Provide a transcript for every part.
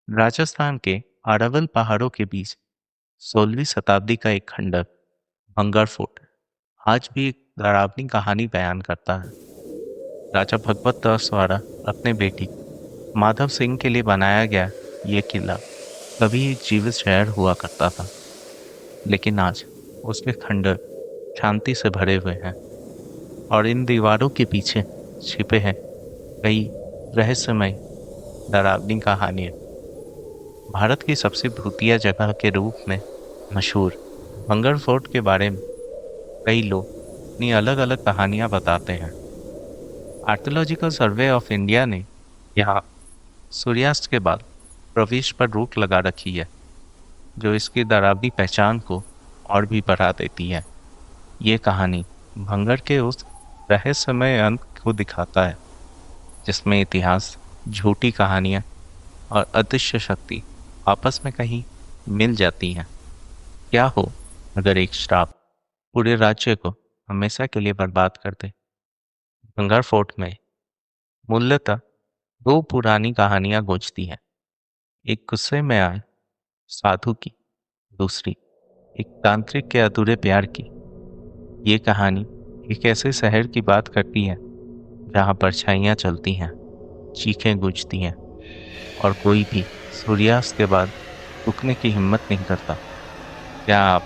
राजस्थान के अरावल पहाड़ों के बीच 16वीं शताब्दी का एक खंडर भंगर फोर्ट आज भी एक डरावनी कहानी बयान करता है। राजा भगवत दास द्वारा अपने बेटी माधव सिंह के लिए बनाया गया ये किला कभी एक जीवित शहर हुआ करता था, लेकिन आज उसके खंडर शांति से भरे हुए हैं और इन दीवारों के पीछे छिपे हैं कई रहस्यमय डरावनी कहानियां। भारत की सबसे भूतिया जगह के रूप में मशहूर भंगर फोर्ट के बारे में कई लोग अपनी अलग अलग कहानियां बताते हैं। आर्कियोलॉजिकल सर्वे ऑफ इंडिया ने यहाँ सूर्यास्त के बाद प्रवेश पर रोक लगा रखी है, जो इसकी डरावनी पहचान को और भी बढ़ा देती है। ये कहानी भंगर के उस रहस्यमय अंत को दिखाता है जिसमें इतिहास, झूठी कहानियां और अदृश्य शक्ति आपस में कहीं मिल जाती हैं। क्या हो अगर एक श्राप पूरे राज्य को हमेशा के लिए बर्बाद कर दे। भंगार फोर्ट में मूलतः दो पुरानी कहानियां गूंजती हैं। एक गुस्से में आए साधु की, दूसरी एक तांत्रिक के अधूरे प्यार की। ये कहानी एक ऐसे शहर की बात करती है जहां परछाइयां चलती हैं, चीखें गूंजती हैं और कोई भी सूर्यास्त के बाद रुकने की हिम्मत नहीं करता। क्या आप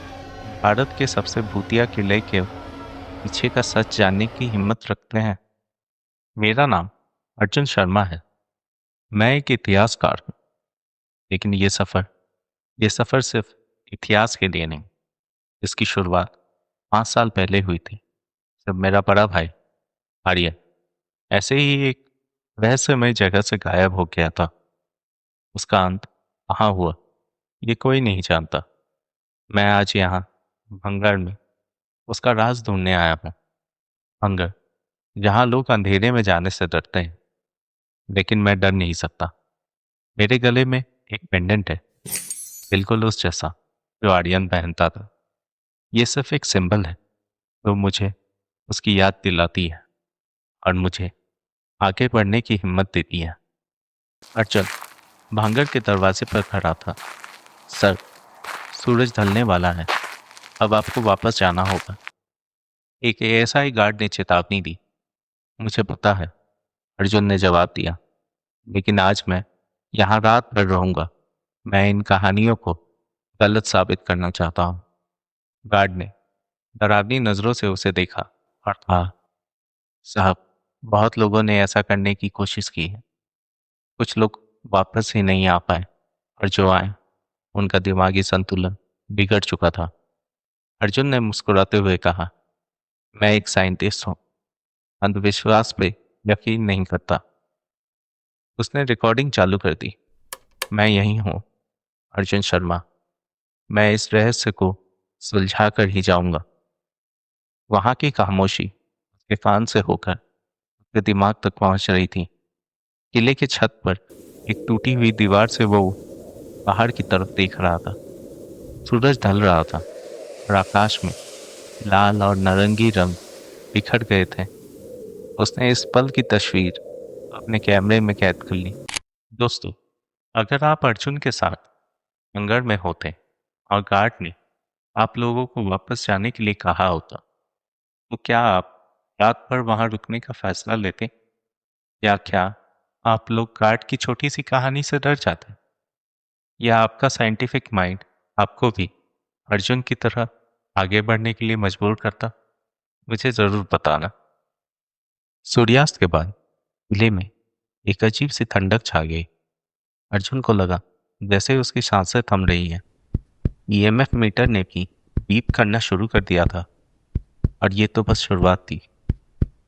भारत के सबसे भूतिया किले के पीछे का सच जानने की हिम्मत रखते हैं? मेरा नाम अर्जुन शर्मा है। मैं एक इतिहासकार हूँ, लेकिन ये सफर सिर्फ इतिहास के लिए नहीं। इसकी शुरुआत 5 साल पहले हुई थी, जब मेरा बड़ा भाई आर्य ऐसे ही एक रहस्यमय जगह से गायब हो गया था। उसका अंत कहाँ हुआ, ये कोई नहीं जानता। मैं आज यहाँ भंगर में उसका राज ढूंढने आया हूँ। भंगर, जहाँ लोग अंधेरे में जाने से डरते हैं, लेकिन मैं डर नहीं सकता। मेरे गले में एक पेंडेंट है, बिल्कुल उस जैसा जो आर्यन पहनता था। ये सिर्फ एक सिंबल है जो मुझे उसकी याद दिलाती है और मुझे आगे बढ़ने की हिम्मत देती है। अर्जुन भांगर के दरवाजे पर खड़ा था। सर, सूरज ढलने वाला है, अब आपको वापस जाना होगा। एक एएसआई गार्ड ने चेतावनी दी। मुझे पता है, अर्जुन ने जवाब दिया, लेकिन आज मैं यहाँ रात भर रहूंगा। मैं इन कहानियों को गलत साबित करना चाहता हूँ। गार्ड ने डरावनी नजरों से उसे देखा और कहा, साहब, बहुत लोगों ने ऐसा करने की कोशिश की है। कुछ लोग वापस ही नहीं आ पाए और जो आए उनका दिमागी संतुलन बिगड़ चुका था। अर्जुन ने मुस्कुराते हुए कहा, मैं एक साइंटिस्ट हूँ, अंधविश्वास पे यकीन नहीं करता। उसने रिकॉर्डिंग चालू कर दी। मैं यही हूँ, अर्जुन शर्मा। मैं इस रहस्य को सुलझा कर ही जाऊंगा। वहां की खामोशी उसके कान से होकर उसके दिमाग तक पहुंच रही थी। किले की छत पर एक टूटी हुई दीवार से वो बाहर की तरफ देख रहा था। सूरज ढल रहा था और आकाश में लाल और नारंगी रंग बिखर गए थे। उसने इस पल की तस्वीर अपने कैमरे में कैद कर ली। दोस्तों, अगर आप अर्जुन के साथ जंगल में होते और गार्ड ने आप लोगों को वापस जाने के लिए कहा होता, तो क्या आप रात भर वहां रुकने का फैसला लेते, या क्या आप लोग गार्ड की छोटी सी कहानी से डर जाते, या आपका साइंटिफिक माइंड आपको भी अर्जुन की तरह आगे बढ़ने के लिए मजबूर करता? मुझे जरूर बताना। सूर्यास्त के बाद किले में एक अजीब सी ठंडक छा गई। अर्जुन को लगा जैसे उसकी सांसें थम रही हैं। ईएमएफ मीटर ने भी बीप करना शुरू कर दिया था, और ये तो बस शुरुआत थी।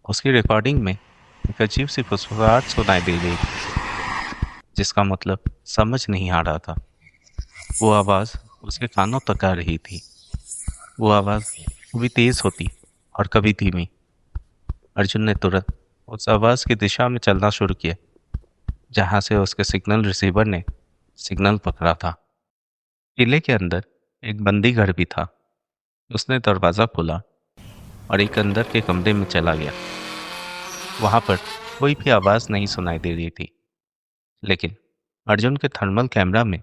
उसकी रिकॉर्डिंग में एक अजीब सी फुसफुसाहट सुनाई दे रही थी, जिसका मतलब समझ नहीं आ रहा था। वो आवाज़ उसके कानों तक आ रही थी। वो आवाज़ कभी तेज होती और कभी धीमी। अर्जुन ने तुरंत उस आवाज़ की दिशा में चलना शुरू किया, जहाँ से उसके सिग्नल रिसीवर ने सिग्नल पकड़ा था। किले के अंदर एक बंदी घर भी था। उसने दरवाज़ा खोला और एक अंदर के कमरे में चला गया। वहां पर कोई भी आवाज़ नहीं सुनाई दे रही थी, लेकिन अर्जुन के थर्मल कैमरा में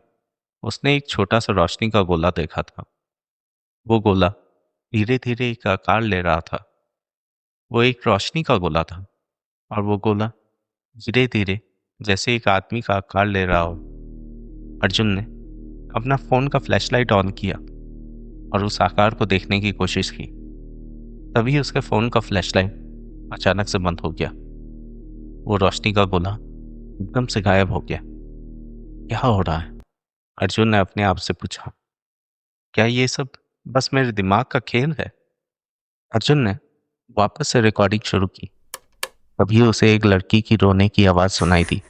उसने एक छोटा सा रोशनी का गोला देखा था। वो गोला धीरे धीरे एक आकार ले रहा था। वो एक रोशनी का गोला था, और वो गोला धीरे धीरे जैसे एक आदमी का आकार ले रहा हो। अर्जुन ने अपना फोन का फ्लैशलाइट ऑन किया और उस आकार को देखने की कोशिश की। तभी उसके फोन का फ्लैशलाइट अचानक से बंद हो गया। वो रोशनी का गोला एकदम से गायब हो गया। क्या हो रहा है? अर्जुन ने अपने आप से पूछा। क्या ये सब बस मेरे दिमाग का खेल है? अर्जुन ने वापस से रिकॉर्डिंग शुरू की। तभी उसे एक लड़की की रोने की आवाज सुनाई दी।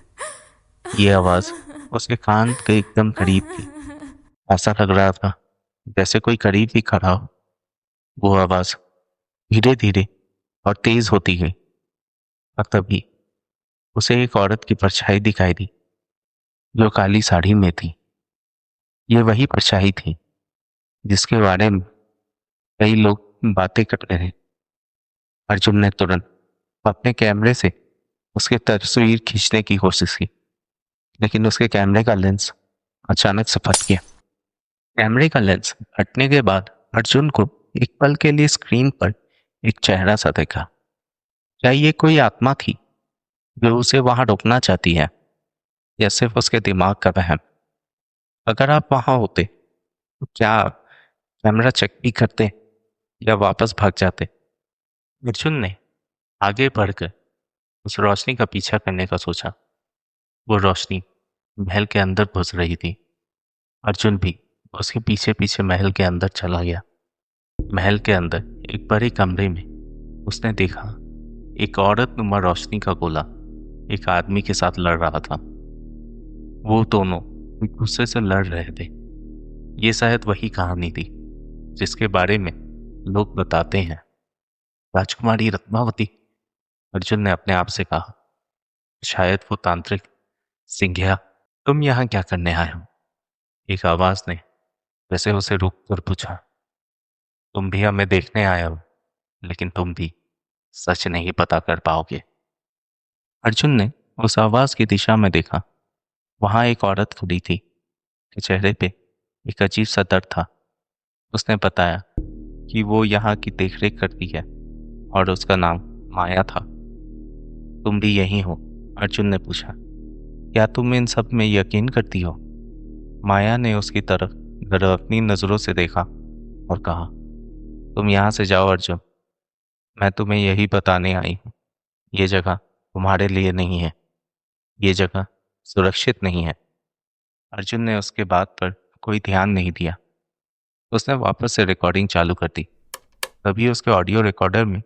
ये आवाज उसके कान के एकदम करीब थी। ऐसा लग रहा था जैसे कोई करीब ही खड़ा हो। वो आवाज धीरे धीरे और तेज होती गई, और तभी उसे एक औरत की परछाई दिखाई दी जो काली साड़ी में थी। ये वही परछाई थी जिसके बारे में कई लोग बातें कर रहे थे। अर्जुन ने तुरंत अपने कैमरे से उसकी तस्वीर खींचने की कोशिश की, लेकिन उसके कैमरे का लेंस अचानक से फट गया। कैमरे का लेंस फटने के बाद अर्जुन को एक पल के लिए स्क्रीन पर एक चेहरा सा देखा। क्या ये कोई आत्मा थी जो उसे वहां रोकना चाहती है, या सिर्फ उसके दिमाग का वहम? अगर आप वहां होते तो क्या आप कैमरा चेक भी करते या वापस भाग जाते? अर्जुन ने आगे बढ़कर उस रोशनी का पीछा करने का सोचा। वो रोशनी महल के अंदर घुस रही थी। अर्जुन भी उसके पीछे पीछे महल के अंदर चला गया। महल के अंदर एक बड़े कमरे में उसने देखा एक औरत नुमा रोशनी का गोला एक आदमी के साथ लड़ रहा था। वो दोनों गुस्से से लड़ रहे थे। ये शायद वही कहानी थी जिसके बारे में लोग बताते हैं। राजकुमारी रत्नावती, अर्जुन ने अपने आप से कहा। शायद वो तांत्रिक सिंघिया। तुम यहाँ क्या करने आए हो? एक आवाज ने वैसे उसे रुक कर पूछा। तुम भी हमें देखने आए हो, लेकिन तुम भी सच नहीं पता कर पाओगे। अर्जुन ने उस आवाज की दिशा में देखा। वहां एक औरत खड़ी थी के चेहरे पे एक अजीब सा दर्द था। उसने बताया कि वो यहाँ की देखरेख करती है और उसका नाम माया था। तुम भी यही हो? अर्जुन ने पूछा। क्या तुम इन सब में यकीन करती हो? माया ने उसकी तरफ अपनी नजरों से देखा और कहा, तुम यहाँ से जाओ अर्जुन। मैं तुम्हें यही बताने आई हूँ। ये जगह तुम्हारे लिए नहीं है। ये जगह सुरक्षित नहीं है। अर्जुन ने उसके बात पर कोई ध्यान नहीं दिया। उसने वापस से रिकॉर्डिंग चालू कर दी। तभी उसके ऑडियो रिकॉर्डर में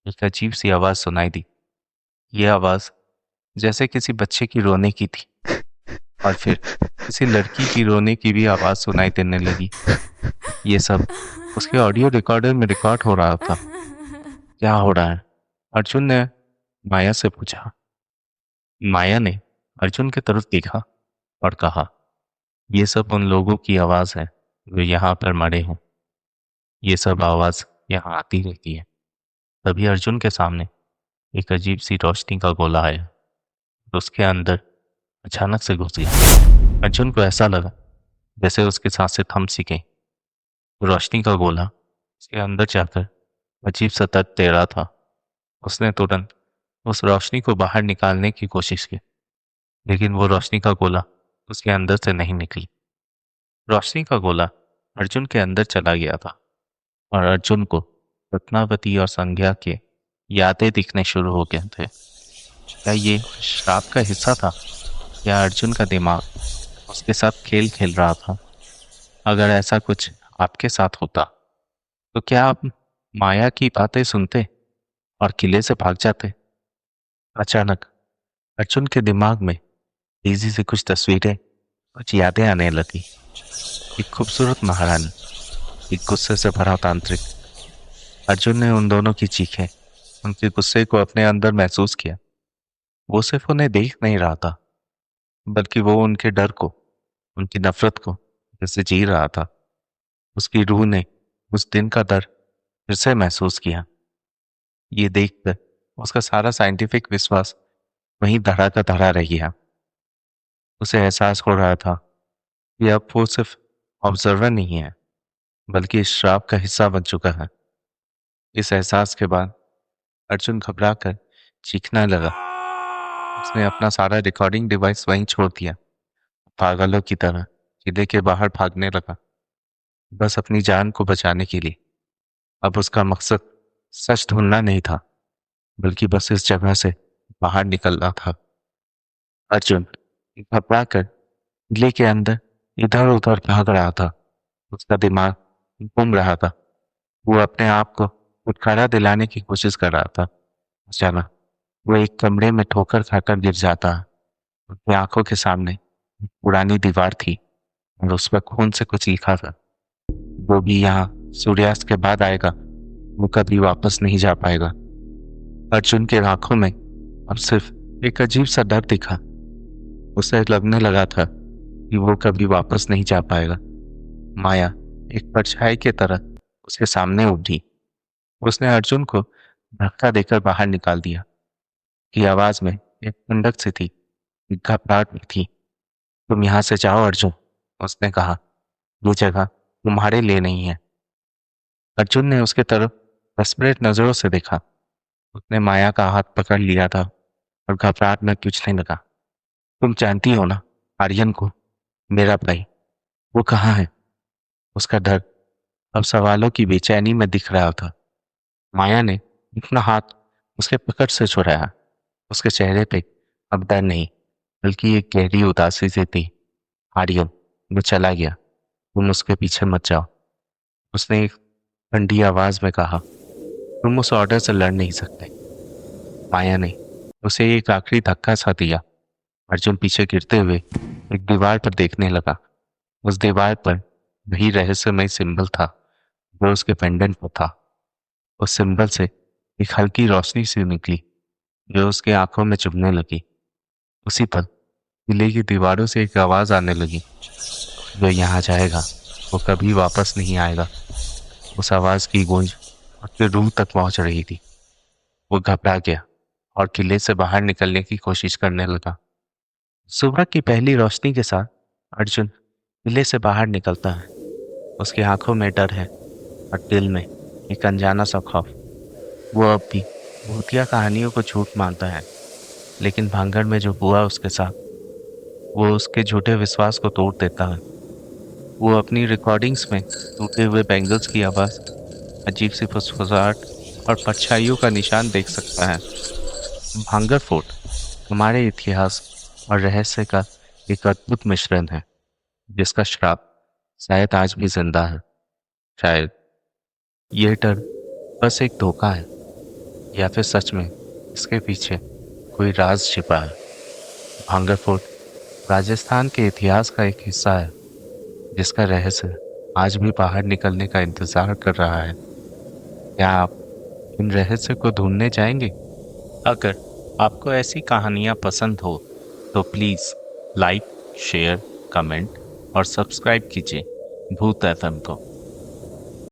एक अजीब सी आवाज सुनाई दी। ये आवाज जैसे किसी बच्चे की रोने की थी, और फिर किसी लड़की की रोने की भी आवाज सुनाई देने लगी। ये सब उसके ऑडियो रिकॉर्डर में रिकॉर्ड हो रहा था। क्या हो रहा है? अर्जुन ने माया से पूछा। माया ने अर्जुन की तरफ देखा और कहा, ये सब उन लोगों की आवाज है जो यहाँ पर मरे हैं। ये सब आवाज यहाँ आती रहती है। तभी अर्जुन के सामने एक अजीब सी रोशनी का गोला आया और उसके अंदर अचानक से घुस गया। अर्जुन को ऐसा लगा जैसे उसकी सांसें थम सी गईं। रोशनी का गोला उसके अंदर जाकर अजीब सा दर्द दे रहा था। उसने तुरंत उस रोशनी को बाहर निकालने की कोशिश की, लेकिन वो रोशनी का गोला उसके अंदर से नहीं निकली। रोशनी का गोला अर्जुन के अंदर चला गया था, और अर्जुन को रत्नावती और संध्या के यादें दिखने शुरू हो गए थे। क्या ये श्राप का हिस्सा था, या अर्जुन का दिमाग उसके साथ खेल खेल रहा था? अगर ऐसा कुछ आपके साथ होता तो क्या आप माया की बातें सुनते और किले से भाग जाते? अचानक अर्जुन के दिमाग में तेजी से कुछ तस्वीरें, कुछ यादें आने लगी। एक खूबसूरत महारानी, एक गुस्से से भरा तांत्रिक। अर्जुन ने उन दोनों की चीखें, उनके गुस्से को अपने अंदर महसूस किया। वो सिर्फ उन्हें देख नहीं रहा था, बल्कि वो उनके डर को, उनकी नफरत को जैसे जी रहा था। उसकी रूह ने उस दिन का डर फिर से महसूस किया। ये देखकर उसका सारा साइंटिफिक विश्वास वहीं धड़ा का धड़ा रह गया। उसे एहसास हो रहा था कि अब वो सिर्फ ऑब्जर्वर नहीं है, बल्कि इस श्राप का हिस्सा बन चुका है। इस एहसास के बाद अर्जुन घबराकर चीखने लगा। उसने अपना सारा रिकॉर्डिंग डिवाइस वहीं छोड़ दिया। पागलों की तरह किले के बाहर भागने लगा, बस अपनी जान को बचाने के लिए। अब उसका मकसद सच ढूंढना नहीं था, बल्कि बस इस जगह से बाहर निकलना था। अर्जुन घबरा कर किले के अंदर इधर उधर भाग रहा था। उसका दिमाग घूम रहा था। वो अपने आप को छुटकारा दिलाने की कोशिश कर रहा था। अचानक वो एक कमरे में ठोकर खाकर गिर जाता है। उसकी आंखों के सामने एक पुरानी दीवार थी और उस पर खून से कुछ लिखा था। वो भी यहाँ सूर्यास्त के बाद आएगा, वो कभी वापस नहीं जा पाएगा। अर्जुन के आंखों में अब सिर्फ एक अजीब सा डर दिखा। उसे लगने लगा था कि वो कभी वापस नहीं जा पाएगा। माया एक परछाई की तरह उसके सामने उठी। उसने अर्जुन को धक्का देकर बाहर निकाल दिया। की आवाज में एक ठंडक सी थी, एक घबराहट भी थी। तुम यहाँ से जाओ अर्जुन, उसने कहा। ये जगह तुम्हारे लिए नहीं है। अर्जुन ने उसके तरफ डेस्परेट नजरों से देखा। उसने माया का हाथ पकड़ लिया था और घबराहट में पूछने लगा, तुम जानती हो ना आर्यन को, मेरा भाई, वो कहाँ है? उसका डर अब सवालों की बेचैनी में दिख रहा था। माया ने अपना हाथ उसके पकड़ से छुड़ाया। उसके चेहरे पे अब डर नहीं, बल्कि एक गहरी उदासी सी थी। आर्यन, वो चला गया, तुम उसके पीछे मत जाओ, उसने एक ठंडी आवाज में कहा। तुम उस ऑर्डर से लड़ नहीं सकते। माया ने उसे एक आखिरी धक्का सा दिया। अर्जुन पीछे गिरते हुए एक दीवार पर देखने लगा। उस दीवार पर वही रहस्यमय सिंबल था जो उसके पेंडेंट पर था। उस सिंबल से एक हल्की रोशनी सी निकली जो उसके आंखों में चुभने लगी। उसी पल किले की दीवारों से एक आवाज आने लगी, जो यहाँ जाएगा वो कभी वापस नहीं आएगा। उस आवाज की गूंज उसके रूह तक पहुंच रही थी। वो घबरा गया और किले से बाहर निकलने की कोशिश करने लगा। सुबह की पहली रोशनी के साथ अर्जुन किले से बाहर निकलता है। उसकी आंखों में डर है और दिल में एक अनजाना सा खौफ। वो अब भी भूतिया कहानियों को झूठ मानता है, लेकिन भांगड़ में जो हुआ उसके साथ, वो उसके झूठे विश्वास को तोड़ देता है। वो अपनी रिकॉर्डिंग्स में टूटे हुए बैंगल्स की आवाज़, अजीब सी फुसफुसाहट और परछाइयों का निशान देख सकता है। भांगर फोर्ट हमारे इतिहास और रहस्य का एक अद्भुत मिश्रण है, जिसका श्राप शायद आज भी जिंदा है। शायद यह डर बस एक धोखा है, या फिर सच में इसके पीछे कोई राज छिपा है। भांगर फोर्ट राजस्थान के इतिहास का एक हिस्सा है, जिसका रहस्य आज भी बाहर निकलने का इंतजार कर रहा है। क्या आप इन रहस्य को ढूंढने जाएंगे? अगर आपको ऐसी कहानियाँ पसंद हो तो प्लीज़ लाइक, शेयर, कमेंट और सब्सक्राइब कीजिए भूत एफएम को।